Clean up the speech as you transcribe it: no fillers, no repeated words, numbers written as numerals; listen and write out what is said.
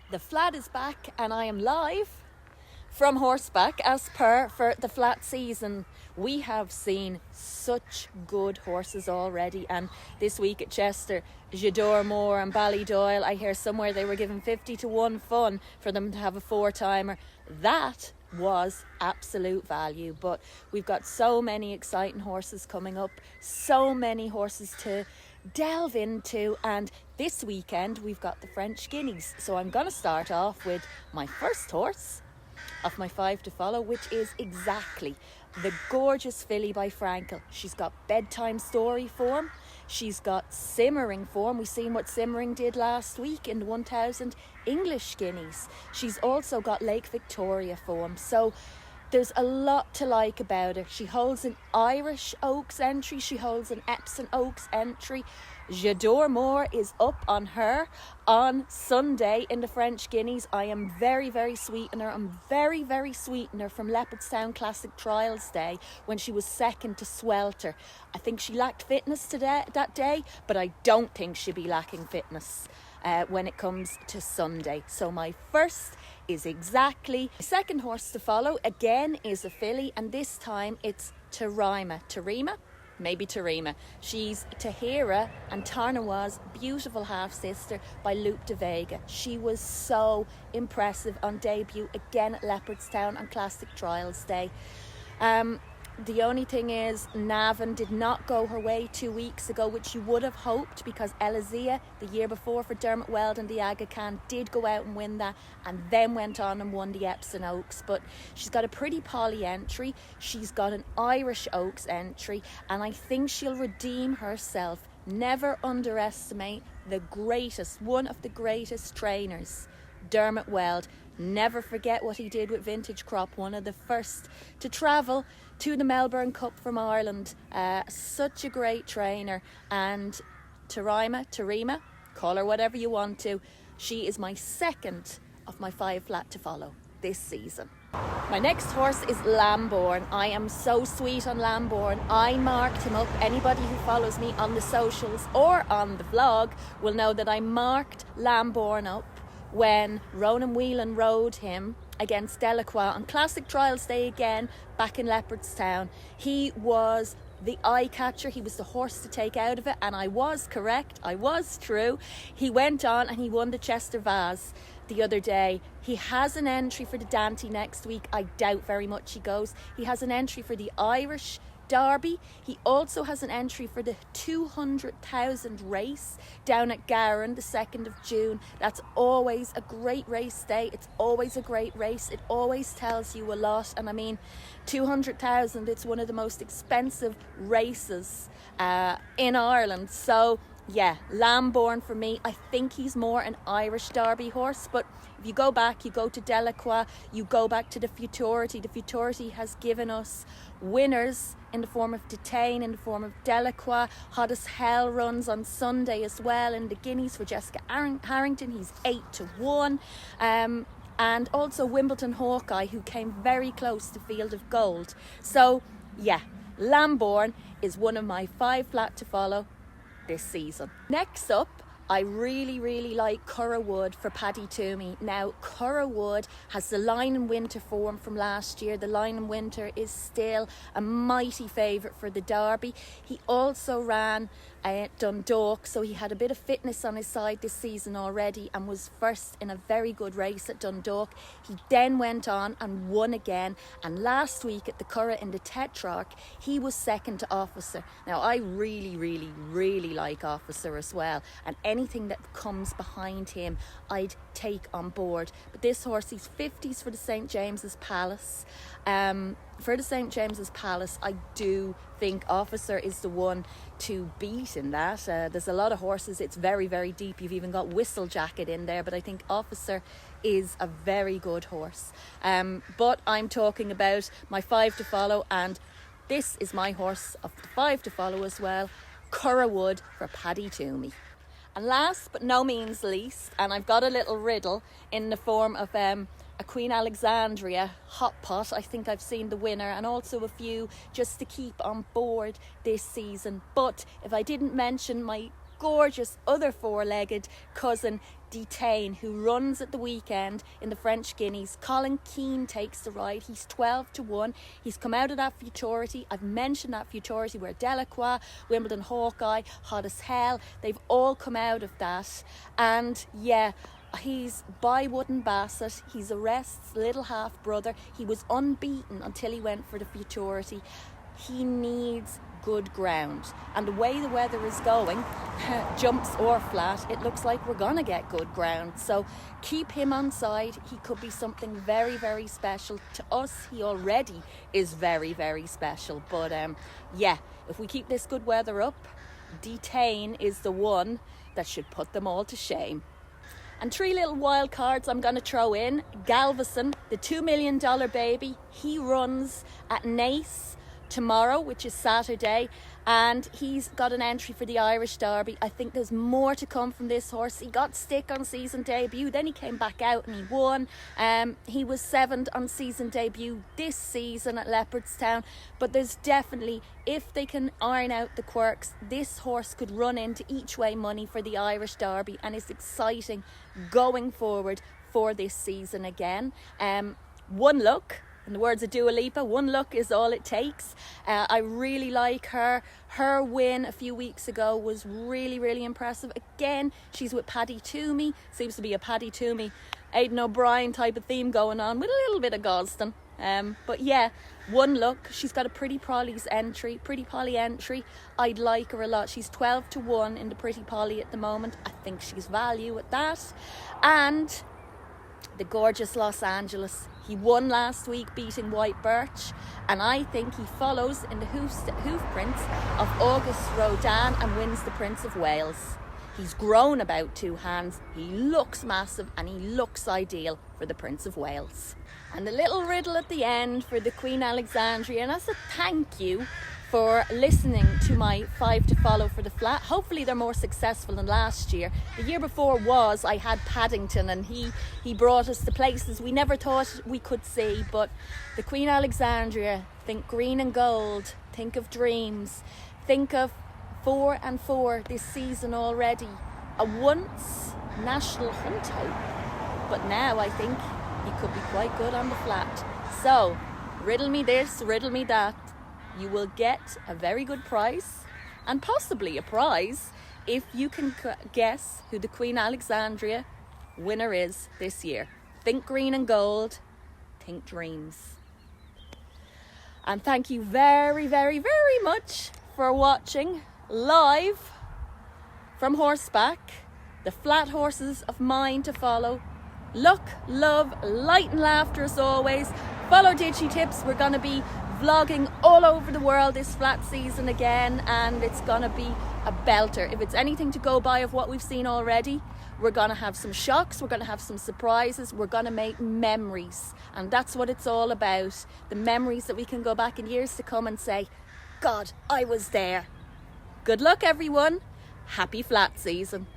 The flat is back and I am live from horseback as per for the flat season. We have seen such good horses already, and this week at Chester, J'adore Moore and Ballydoyle, I hear somewhere they were given 50 to 1 fun for them to have a 4-timer. That was absolute value, but we've got so many exciting horses coming up, so many horses to delve into, and this weekend we've got the French Guineas. So I'm going to start off with my first horse of my 5 to follow, which is exactly the gorgeous filly by Frankel. She's got bedtime story form, she's got simmering form. We've seen what simmering did last week in the 1000 English Guineas. She's also got Lake Victoria form, so there's a lot to like about her. She holds an Irish Oaks entry, she holds an Epsom Oaks entry. J'adore Moore is up on her on Sunday in the French Guineas. I am very, very sweet on her. I'm very, very sweet on her from Leopardstown Classic Trials Day when she was second to Swelter. I think she lacked fitness that day, but I don't think she'll be lacking fitness when it comes to Sunday. So my first is exactly. My second horse to follow again is a filly, and this time it's Terma. She's Tahira and Tarnawa's beautiful half-sister by Luke de Vega. She was so impressive on debut again at Leopardstown on Classic Trials Day. The only thing is, Navan did not go her way 2 weeks ago, which you would have hoped, because Elizia, the year before for Dermot Weld and the Aga Khan, did go out and win that, and then went on and won the Epsom Oaks. But she's got a pretty Polly entry, she's got an Irish Oaks entry, and I think she'll redeem herself. Never underestimate the greatest, one of the greatest trainers, Dermot Weld. Never forget what he did with Vintage Crop, one of the first to travel to the Melbourne Cup from Ireland. Such a great trainer. And Terma, call her whatever you want to, she is my second of my 5 flat to follow this season. My next horse is Lamborghorn. I am so sweet on Lamborghorn. I marked him up. Anybody who follows me on the socials or on the vlog will know that I marked Lamborghorn up when Ronan Whelan rode him against Delacroix on Classic Trials Day again back in Leopardstown. He was the eye catcher, he was the horse to take out of it, and I was correct, I was true. He went on and he won the Chester Vase the other day. He has an entry for the Dante next week. I doubt very much he goes. He has an entry for the Irish Derby. He also has an entry for the 200,000 race down at Gowran the 2nd of June. That's always a great race day. It's always a great race. It always tells you a lot. And I mean, 200,000, it's one of the most expensive races in Ireland. So yeah, Lamborghorn for me. I think he's more an Irish Derby horse, but if you go back, you go to Delacroix, you go back to the Futurity. The Futurity has given us winners in the form of Detain, in the form of Delacroix. Hot as Hell runs on Sunday as well in the Guineas for Jessica Harrington. He's 8 to 1. And also Wimbledon Hawkeye, who came very close to Field of Gold. So yeah, Lamborghorn is one of my 5 flat to follow this season. Next up, I really, really like Kura Wood for Paddy Toomey. Now, Kura Wood has the Line and Winter form from last year. The Line and Winter is still a mighty favourite for the Derby. He also ran at Dundalk, so he had a bit of fitness on his side this season already and was first in a very good race at Dundalk. He then went on and won again, and last week at the Curragh in the Tetrarch, he was second to Officer. Now, I really, really, really like Officer as well, and anything that comes behind him I'd take on board. But this horse, he's 50s for the St James's Palace. For the St James's Palace, I do think Officer is the one to beat in that. There's a lot of horses, it's very, very deep. You've even got Whistle Jacket in there, but I think Officer is a very good horse. But I'm talking about my 5 to follow, and this is my horse of the 5 to follow as well, Kura Wood for Paddy Toomey. And last but no means least, and I've got a little riddle in the form of a Queen Alexandria hot pot. I think I've seen the winner, and also a few just to keep on board this season. But if I didn't mention my gorgeous other four-legged cousin Detain, who runs at the weekend in the French Guineas. Colin Keane takes the ride. He's 12-1. He's come out of that futurity. I've mentioned that futurity where Delacroix, Wimbledon Hawkeye, Hot as Hell, they've all come out of that. And yeah, he's by Wooden Bassett. He's Arrest's little half brother. He was unbeaten until he went for the futurity. He needs good ground, and the way the weather is going, jumps or flat, it looks like we're gonna get good ground. So keep him on side. He could be something very, very special. To us, he already is very, very special. But yeah, if we keep this good weather up, Detain is the one that should put them all to shame. And 3 little wild cards I'm going to throw in. Galveston, the $2 million baby, he runs at Naas tomorrow, which is Saturday, and he's got an entry for the Irish Derby. I think there's more to come from this horse. He got stick on season debut, then he came back out and he won. He was 7th on season debut this season at Leopardstown, but there's definitely, if they can iron out the quirks, this horse could run into each way money for the Irish Derby, and it's exciting going forward for this season again. One look, in the words of Dua Lipa, one look is all it takes. I really like her. Her win a few weeks ago was really, really impressive. Again, she's with Paddy Toomey. Seems to be a Paddy Toomey, Aidan O'Brien type of theme going on with a little bit of Gosden. But yeah, one look. She's got a Pretty Polly entry. I'd like her a lot. She's 12-1 in the Pretty Polly at the moment. I think she's value at that. And the gorgeous Los Angeles. He won last week beating White Birch, and I think he follows in the hoof prints of August Rodin and wins the Prince of Wales. He's grown about 2 hands, he looks massive, and he looks ideal for the Prince of Wales. And the little riddle at the end for the Queen Alexandria, and as a thank you for listening to my 5 to follow for the flat. Hopefully they're more successful than last year. The year before I had Paddington, and he brought us to places we never thought we could see. But the Queen Alexandria, think green and gold, think of dreams, think of 4 and 4 this season already. A once national hunt hope, but now I think he could be quite good on the flat. So riddle me this, riddle me that. You will get a very good price, and possibly a prize, if you can guess who the Queen Alexandria winner is this year. Think green and gold, think dreams. And thank you very, very, very much for watching live from horseback, the flat horses of mine to follow. Luck, love, light and laughter as always. Follow Digi Tips. We're going to be vlogging all over the world this flat season again, and it's going to be a belter. If it's anything to go by of what we've seen already, we're going to have some shocks, we're going to have some surprises, we're going to make memories, and that's what it's all about. The memories that we can go back in years to come and say, God, I was there. Good luck everyone. Happy flat season.